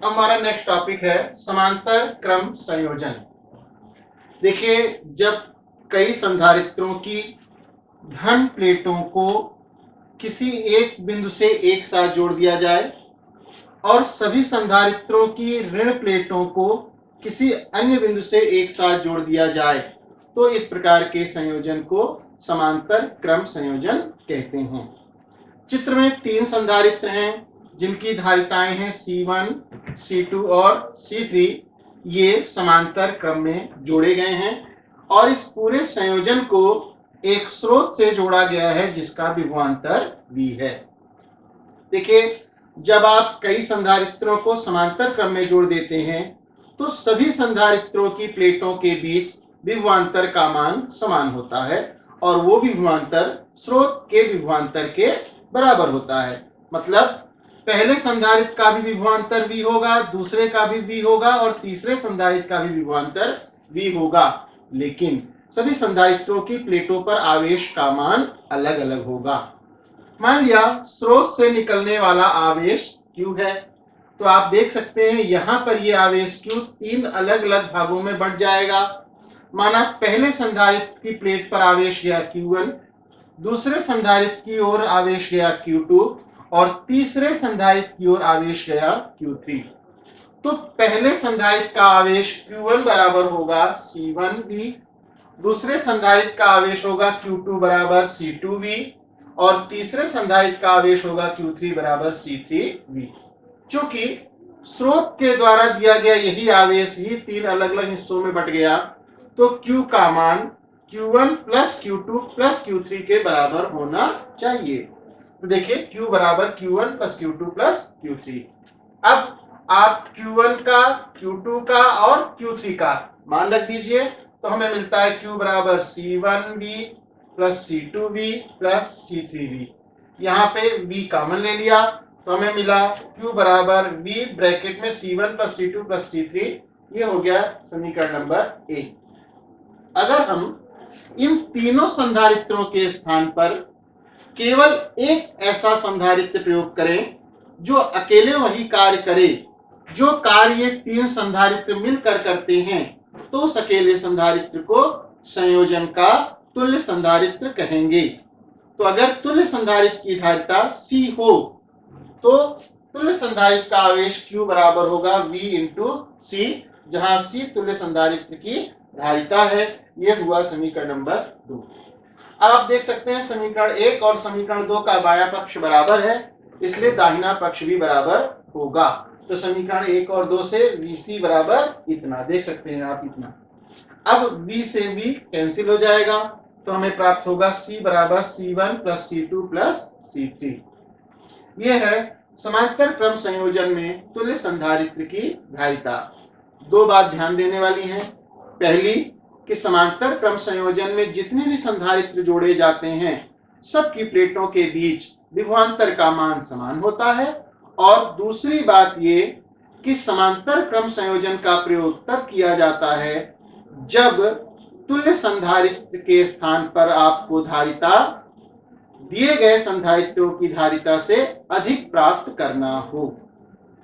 हमारा next topic है समांतर क्रम संयोजन। देखिए, जब कई संधारित्रों की धन प्लेटों को किसी एक बिंदु से एक साथ जोड़ दिया जाए और सभी संधारित्रों की ऋण प्लेटों को किसी अन्य बिंदु से एक साथ जोड़ दिया जाए तो इस प्रकार के संयोजन को समांतर क्रम संयोजन कहते हैं। चित्र में 3 संधारित्र हैं जिनकी धारिताएं हैं C1, C2 और C3। ये समांतर क्रम में जोड़े गए हैं और इस पूरे संयोजन को एक स्रोत से जोड़ा गया है जिसका विभवांतर V है। देखिए, जब आप कई संधारित्रों को समांतर क्रम में जोड़ देते हैं तो सभी संधारित्रों की प्लेटों के बीच विभवांतर का मान समान होता है और वो विभवांतर स्रोत के विभवांतर के बराबर होता है। मतलब पहले संधारित्र का भी विभवांतर V होगा, दूसरे का भी V होगा और तीसरे संधारित्र का भी विभवांतर V होगा, लेकिन सभी संधारित्रों की प्लेटों पर आवेश का मान अलग अलग होगा। मान लिया स्रोत से निकलने वाला आवेश Q है, तो आप देख सकते हैं यहां पर यह आवेश Q 3 अलग अलग भागों में बढ़ जाएगा। माना पहले संधारित्र की प्लेट पर आवेश गया Q1, दूसरे संधारित्र की ओर आवेश गया Q2 और तीसरे संधारित्र की ओर आवेश गया Q3। तो पहले संधारित्र का आवेश Q1 बराबर होगा C1V, दूसरे संधारित्र का आवेश होगा Q2 बराबर C2V और तीसरे संधारित्र का आवेश होगा Q3 बराबर C3V। चूंकि स्रोत के द्वारा दिया गया यही आवेश ही 3 अलग अलग हिस्सों में बट गया तो Q का मान Q1 plus Q2 plus Q3 के बराबर होना चाहिए। तो देखिए Q बराबर Q1 plus Q2 plus Q3। अब आप Q1 का, Q2 का और Q3 का मान रख दीजिए तो हमें मिलता है Q बराबर C1V plus C2V plus C3V। यहाँ पे V कॉमन ले लिया तो हमें मिला Q बराबर V ब्रैकेट में C1 plus C2 plus C3। ये हो गया समीकरण नंबर 1। अगर हम इन तीनों संधारित्रों के स्थान पर केवल एक ऐसा संधारित्र प्रयोग करें जो अकेले वही कार्य करे जो कार्य ये 3 संधारित्र मिलकर करते हैं तो उस अकेले संधारित्र को संयोजन का तुल्य संधारित्र कहेंगे। तो अगर तुल्य संधारित्र की धारिता C हो तो तुल्य संधारित्र का आवेश Q बराबर होगा V इंटू C, जहां C तुल्य संधारित्र की धारिता है। यह हुआ समीकरण नंबर 2। अब आप देख सकते हैं समीकरण 1 और समीकरण 2 का बायां पक्ष बराबर है, इसलिए दाहिना पक्ष भी बराबर होगा। तो समीकरण 1 और 2 से VC बराबर इतना देख सकते हैं आप, इतना। अब V से V कैंसिल हो जाएगा तो हमें प्राप्त होगा C बराबर C1 plus C2 plus C3। यह है समांतर क्रम संयोजन में तुल्य संधारित्र की धारिता। 2 बात ध्यान देने वाली हैं। पहली कि समांतर क्रम संयोजन में जितने भी संधारित्र जोड़े जाते हैं सबकी प्लेटों के बीच विभवांतर का मान समान होता है। और दूसरी बात ये कि समांतर क्रम संयोजन का प्रयोग तब किया जाता है जब तुल्य संधारित्र के स्थान पर आपको धारिता दिए गए संधारित्रों की धारिता से अधिक प्राप्त करना हो।